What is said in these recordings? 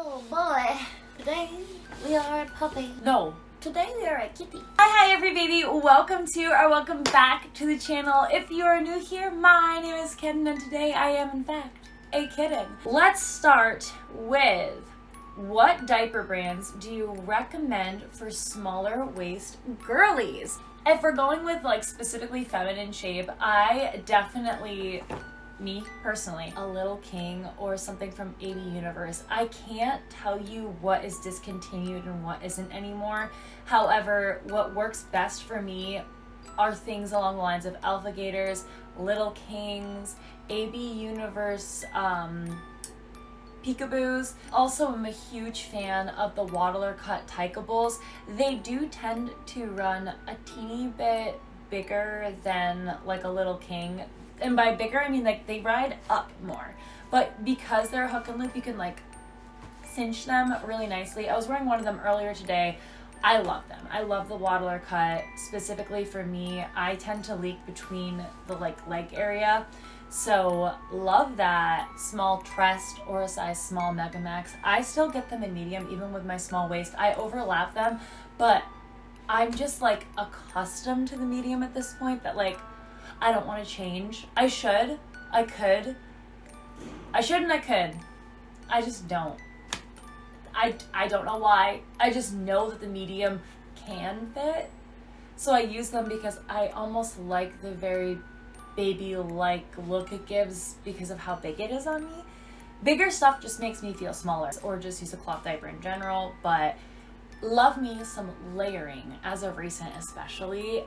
Oh boy, today we are a puppy. No. Today we are a kitty. Hi every baby, welcome back to the channel. If you are new here, my name is Kitten and today I am in fact a kitten. Let's start with what diaper brands do you recommend for smaller waist girlies? If we're going with like specifically feminine shape, I definitely, me personally, a Little King or something from AB Universe. I can't tell you what is discontinued and what isn't anymore. However, what works best for me are things along the lines of Alphagators, Little Kings, AB Universe, Peekaboos. Also, I'm a huge fan of the Waddler Cut Tykables. They do tend to run a teeny bit bigger than like a Little King. And by bigger, I mean like they ride up more. But because they're hook and loop, you can like cinch them really nicely. I was wearing one of them earlier today. I love them. I love the Waddler Cut. Specifically for me, I tend to leak between the like leg area. So love that. Small Trest or a size small Mega Max. I still get them in medium even with my small waist. I overlap them, but I'm just like accustomed to the medium at this point that like I don't want to change. I should. I could. I should and I could. I just don't. I don't know why. I just know that the medium can fit. So I use them because I almost like the very baby-like look it gives because of how big it is on me. Bigger stuff just makes me feel smaller, or just use a cloth diaper in general, but love me some layering as of recent especially.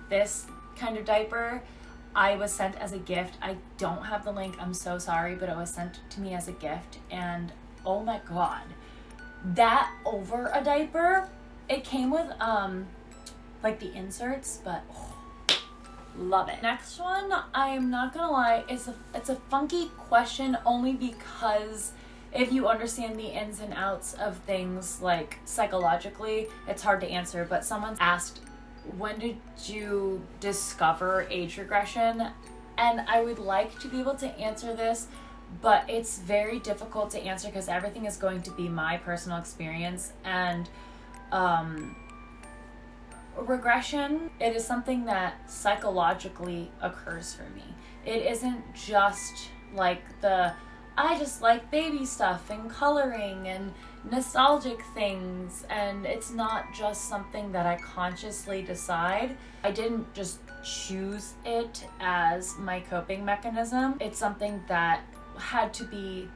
This kind of diaper I was sent as a gift. I don't have the link, I'm so sorry, but it was sent to me as a gift and oh my god, that over a diaper. It came with like the inserts, but love it. Next one, I'm not gonna lie, it's a funky question only because if you understand the ins and outs of things like psychologically, it's hard to answer, but someone asked, when did you discover age regression? And I would like to be able to answer this, but it's very difficult to answer because everything is going to be my personal experience. And regression, it is something that psychologically occurs for me. It isn't just like I just like baby stuff and coloring and nostalgic things, and it's not just something that I consciously decide. I didn't just choose it as my coping mechanism. It's something that had to be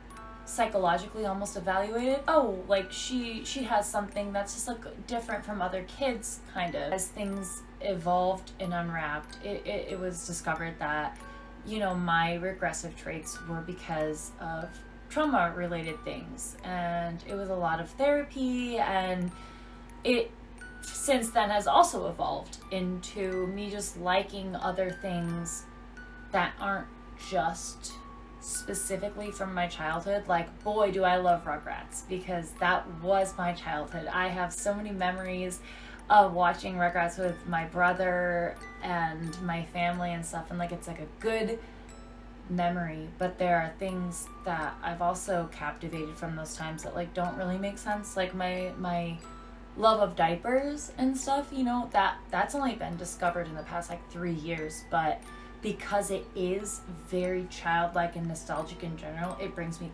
psychologically almost evaluated. Oh, like she has something that's just like different from other kids, kind of. As things evolved and unwrapped, it was discovered that, you know, my regressive traits were because of trauma related things, and it was a lot of therapy, and it since then has also evolved into me just liking other things that aren't just specifically from my childhood. Like, boy, do I love Rugrats, because that was my childhood. I have so many memories of watching Rugrats with my brother and my family and stuff, and like it's like a good memory. But there are things that I've also captivated from those times that like don't really make sense, like my love of diapers and stuff, you know, that's only been discovered in the past like 3 years, but because it is very childlike and nostalgic in general, it brings me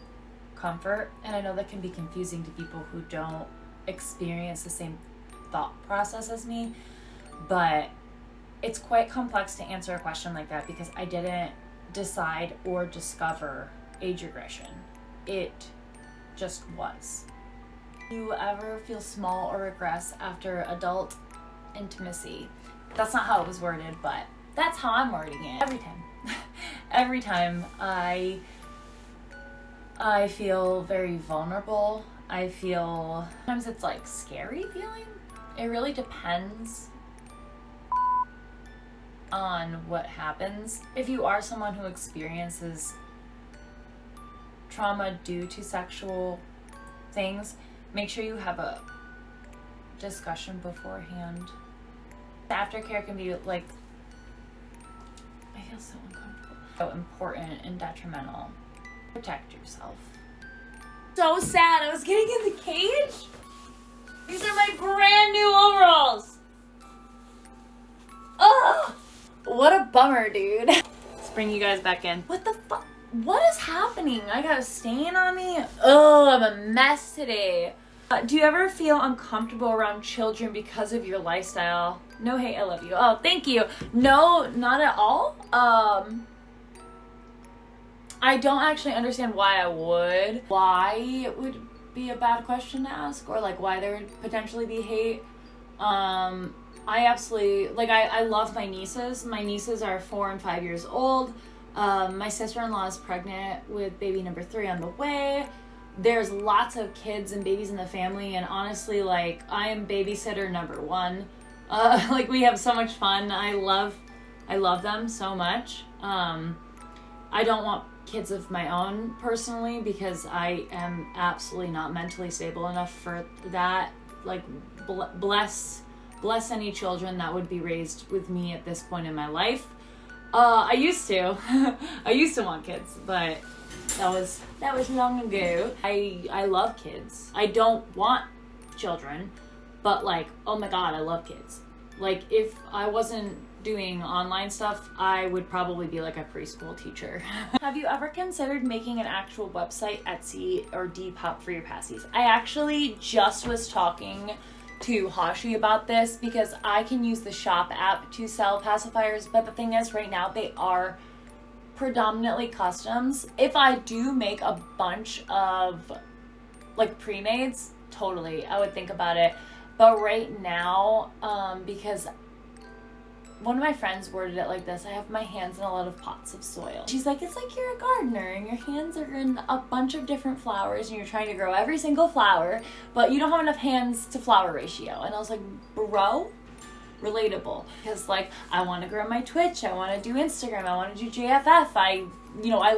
comfort. And I know that can be confusing to people who don't experience the same thought process as me, but it's quite complex to answer a question like that because I didn't decide or discover age regression. It just was. Do you ever feel small or regress after adult intimacy? That's not how it was worded, but that's how I'm wording it. Every time. Every time I feel very vulnerable. I feel, sometimes it's like scary feeling. It really depends on what happens. If you are someone who experiences trauma due to sexual things, make sure you have a discussion beforehand. Aftercare can be like, I feel so uncomfortable. So important and detrimental. Protect yourself. So sad. I was getting in the cage. These are my brand new overalls. Ugh. What a bummer, dude. Let's bring you guys back in. What the fuck? What is happening? I got a stain on me. Oh, I'm a mess today. Do you ever feel uncomfortable around children because of your lifestyle? No hate, I love you. Oh, thank you. No, not at all. I don't actually understand why I would. Why it would be a bad question to ask, or like why there would potentially be hate. I absolutely, like, I love my nieces. My nieces are 4 and 5 years old. My sister-in-law is pregnant with baby number 3 on the way. There's lots of kids and babies in the family, and honestly, like, I am babysitter number 1. Like, we have so much fun. I love them so much. I don't want kids of my own personally, because I am absolutely not mentally stable enough for that. Like, bless any children that would be raised with me at this point in my life. I used to. I used to want kids, but that was long ago. I love kids. I don't want children, but like, oh my god, I love kids. Like, if I wasn't doing online stuff, I would probably be like a preschool teacher. Have you ever considered making an actual website, Etsy or Depop for your PACIs? I actually just was talking to Hashi about this, because I can use the shop app to sell pacifiers, but the thing is, right now they are predominantly customs. If I do make a bunch of like pre-mades, totally, I would think about it. But right now, because one of my friends worded it like this: I have my hands in a lot of pots of soil. She's like, it's like you're a gardener and your hands are in a bunch of different flowers and you're trying to grow every single flower, but you don't have enough hands to flower ratio. And I was like, bro, relatable. Because like, I want to grow my Twitch, I want to do Instagram, I want to do JFF, I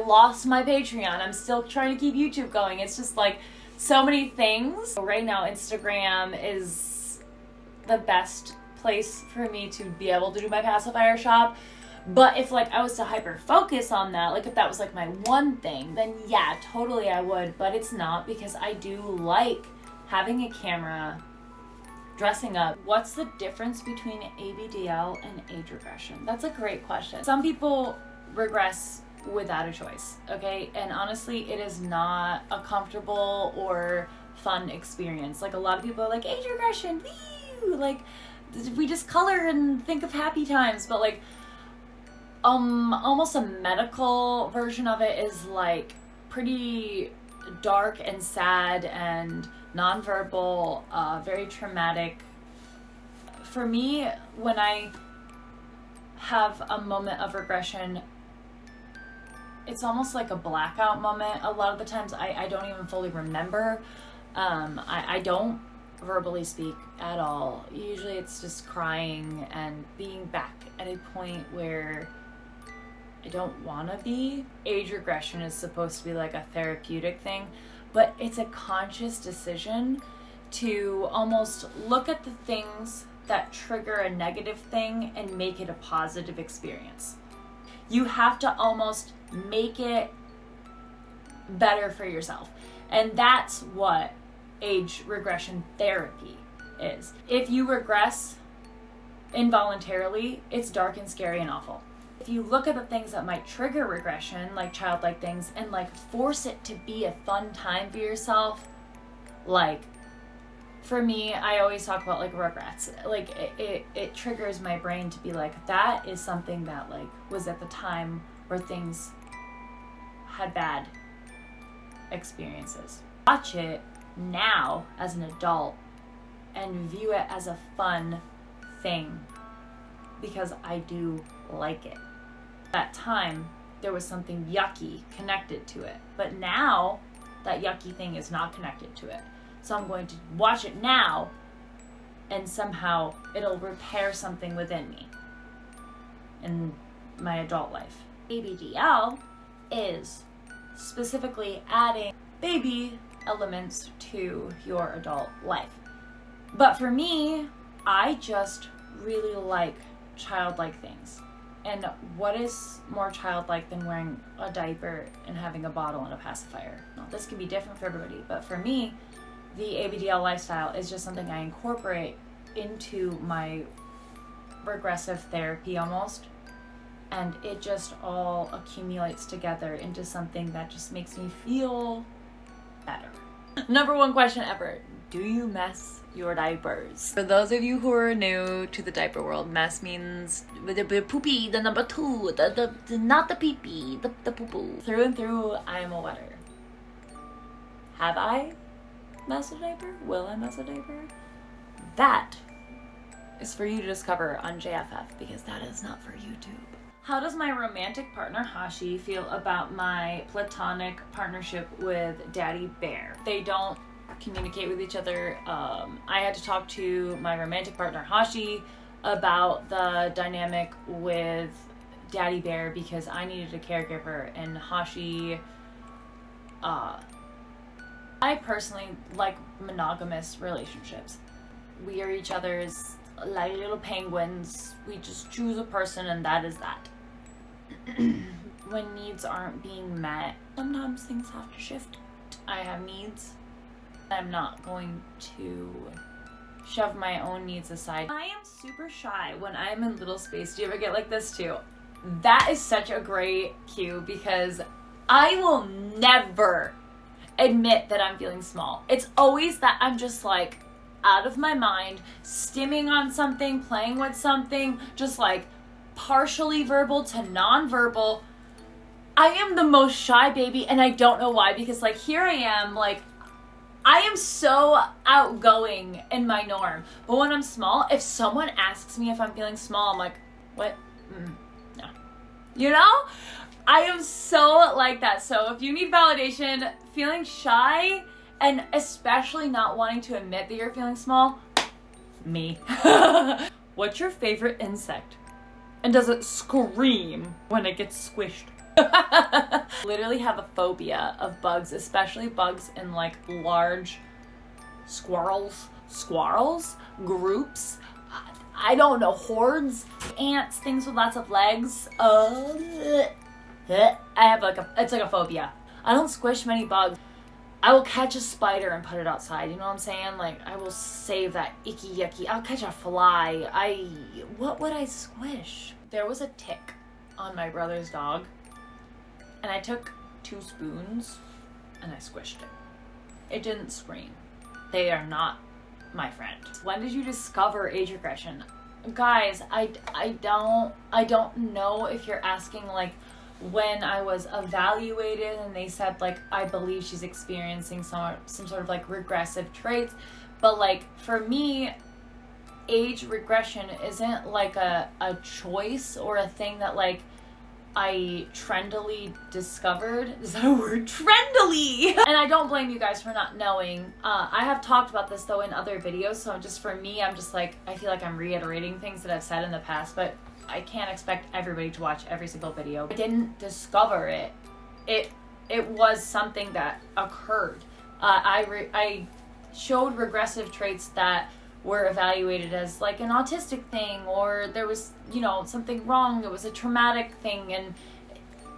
lost my Patreon, I'm still trying to keep YouTube going. It's just like so many things. Right now, Instagram is the best place for me to be able to do my pacifier shop. But if like I was to hyper focus on that, like if that was like my one thing, then yeah, totally I would. But it's not, because I do like having a camera, dressing up. What's the difference between ABDL and age regression? That's a great question. Some people regress without a choice, okay? And honestly, it is not a comfortable or fun experience. Like, a lot of people are like, age regression, woo! Like, we just color and think of happy times, but like, almost a medical version of it is like pretty dark and sad and nonverbal, very traumatic. For me, when I have a moment of regression, it's almost like a blackout moment. A lot of the times I don't even fully remember. I don't verbally speak at all. Usually it's just crying and being back at a point where I don't want to be. Age regression is supposed to be like a therapeutic thing, but it's a conscious decision to almost look at the things that trigger a negative thing and make it a positive experience. You have to almost make it better for yourself. And that's what age regression therapy is. If you regress involuntarily, it's dark and scary and awful. If you look at the things that might trigger regression, like childlike things, and like force it to be a fun time for yourself, like for me, I always talk about like regrets. Like it triggers my brain to be like, that is something that like was at the time where things had bad experiences. Watch it now as an adult and view it as a fun thing, because I do like it. That time there was something yucky connected to it, but now that yucky thing is not connected to it. So I'm going to watch it now, and somehow it'll repair something within me in my adult life. ABDL is specifically adding baby elements to your adult life. But for me, I just really like childlike things. And what is more childlike than wearing a diaper and having a bottle and a pacifier? Now, this can be different for everybody, but for me, the ABDL lifestyle is just something I incorporate into my regressive therapy almost. And it just all accumulates together into something that just makes me feel better. Number one question ever. Do you mess your diapers? For those of you who are new to the diaper world, mess means the poopy, the number two, the not the pee-pee, the poo-poo. Through and through, I am a wetter. Have I messed a diaper? Will I mess a diaper? That is for you to discover on JFF, because that is not for YouTube. How does my romantic partner Hashi feel about my platonic partnership with Daddy Bear? They don't communicate with each other. I had to talk to my romantic partner Hashi about the dynamic with Daddy Bear because I needed a caregiver, and Hashi, I personally like monogamous relationships. We are each other's like little penguins. We just choose a person and that is that. When needs aren't being met, sometimes things have to shift. I have needs. I'm not going to shove my own needs aside. I am super shy when I'm in little space. Do you ever get like this too? That is such a great cue because I will never admit that I'm feeling small. It's always that I'm just like out of my mind, stimming on something, playing with something, just like partially verbal to non-verbal. I am the most shy baby, and I don't know why, because like here I am, like I am so outgoing in my norm. But when I'm small, if someone asks me if I'm feeling small, I'm like, what? No. You know? I am so like that. So if you need validation, feeling shy, and especially not wanting to admit that you're feeling small, me. What's your favorite insect? And does it scream when it gets squished? Literally have a phobia of bugs, especially bugs in like large squirrels, groups, I don't know, hordes, ants, things with lots of legs. I have like it's like a phobia. I don't squish many bugs. I will catch a spider and put it outside, you know what I'm saying? Like, I will save that icky yucky. I'll catch a fly. What would I squish? There was a tick on my brother's dog, and I took 2 spoons and I squished it. It didn't scream. They are not my friend. When did you discover age regression? Guys, I don't know if you're asking like when I was evaluated and they said like I believe she's experiencing some sort of like regressive traits, but like for me, age regression isn't like a choice or a thing that like I trendily discovered. Is that a word? Trendily! And I don't blame you guys for not knowing. I have talked about this though in other videos, so just for me, I'm just like, I feel like I'm reiterating things that I've said in the past, but I can't expect everybody to watch every single video. I didn't discover it. It was something that occurred. I showed regressive traits that were evaluated as like an autistic thing, or there was, you know, something wrong. It was a traumatic thing, and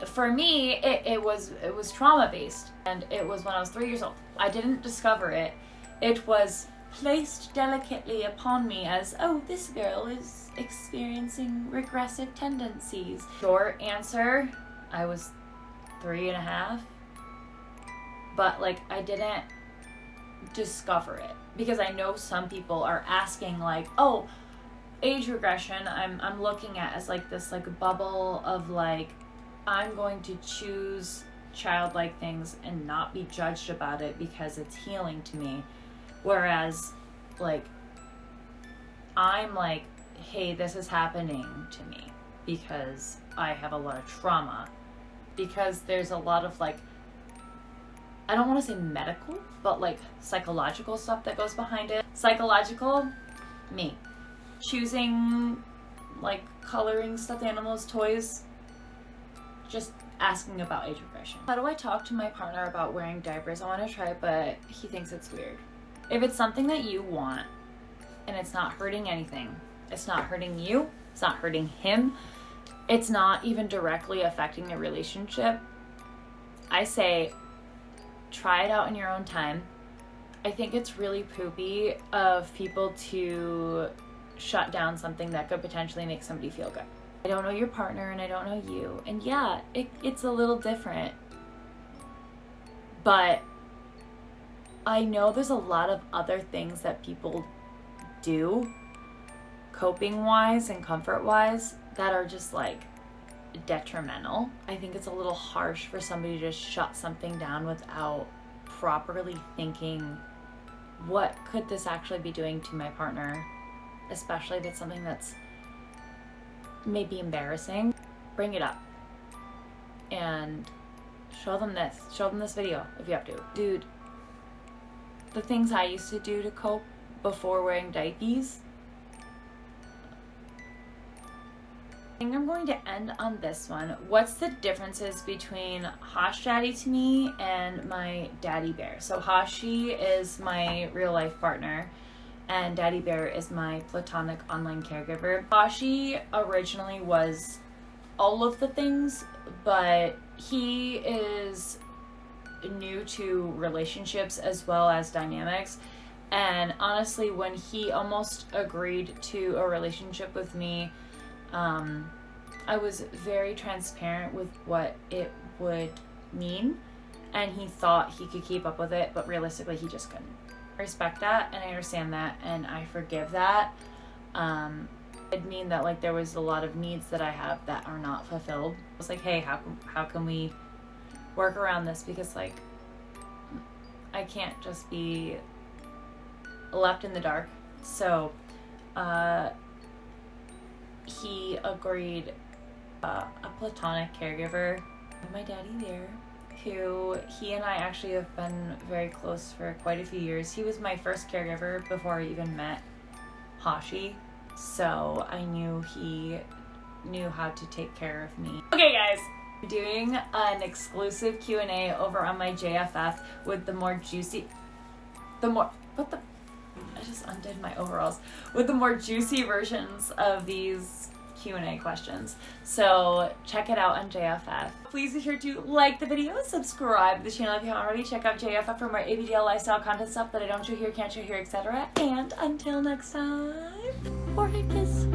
for me, it was trauma based, and it was when I was 3 years old. I didn't discover it. It was placed delicately upon me as, oh, this girl is experiencing regressive tendencies. Short answer, I was 3.5, but like I didn't discover it, because I know some people are asking like, oh, age regression I'm looking at as like this like bubble of like I'm going to choose childlike things and not be judged about it because it's healing to me, whereas like I'm like, hey, this is happening to me because I have a lot of trauma, because there's a lot of like, I don't want to say medical, but like psychological stuff that goes behind it. Psychological, me. Choosing like coloring stuffed animals, toys, just asking about age regression. How do I talk to my partner about wearing diapers? I want to try it, but he thinks it's weird. If it's something that you want and it's not hurting anything, it's not hurting you, it's not hurting him, it's not even directly affecting the relationship, I say try it out in your own time. I think it's really poopy of people to shut down something that could potentially make somebody feel good. I don't know your partner and I don't know you. And yeah, it's a little different. But I know there's a lot of other things that people do, coping-wise and comfort-wise, that are just like detrimental. I think it's a little harsh for somebody to just shut something down without properly thinking, what could this actually be doing to my partner? Especially if it's something that's maybe embarrassing. Bring it up and show them this video if you have to. Dude, the things I used to do to cope before wearing diapers. I think I'm going to end on this one. What's the differences between Hosh Daddy to me and my Daddy Bear? So Hoshi is my real life partner and Daddy Bear is my platonic online caregiver. Hoshi originally was all of the things, but he is new to relationships as well as dynamics. And honestly, when he almost agreed to a relationship with me, I was very transparent with what it would mean, and he thought he could keep up with it, but realistically he just couldn't. I respect that and I understand that and I forgive that. It'd mean that like there was a lot of needs that I have that are not fulfilled. I was like, hey, how can we work around this? Because like I can't just be left in the dark. So he agreed, a platonic caregiver, my daddy there, who he and I actually have been very close for quite a few years. He was my first caregiver before I even met Hoshi, so I knew he knew how to take care of me. Okay guys, I'm doing an exclusive Q&A over on my JFF with the more juicy, I just undid my overalls, with the more juicy versions of these Q&A questions. So check it out on JFF. Please be sure to like the video, subscribe to the channel if you haven't already, check out JFF for more ABDL lifestyle content stuff that I don't show here, can't show here, etc. And until next time, forehead kiss.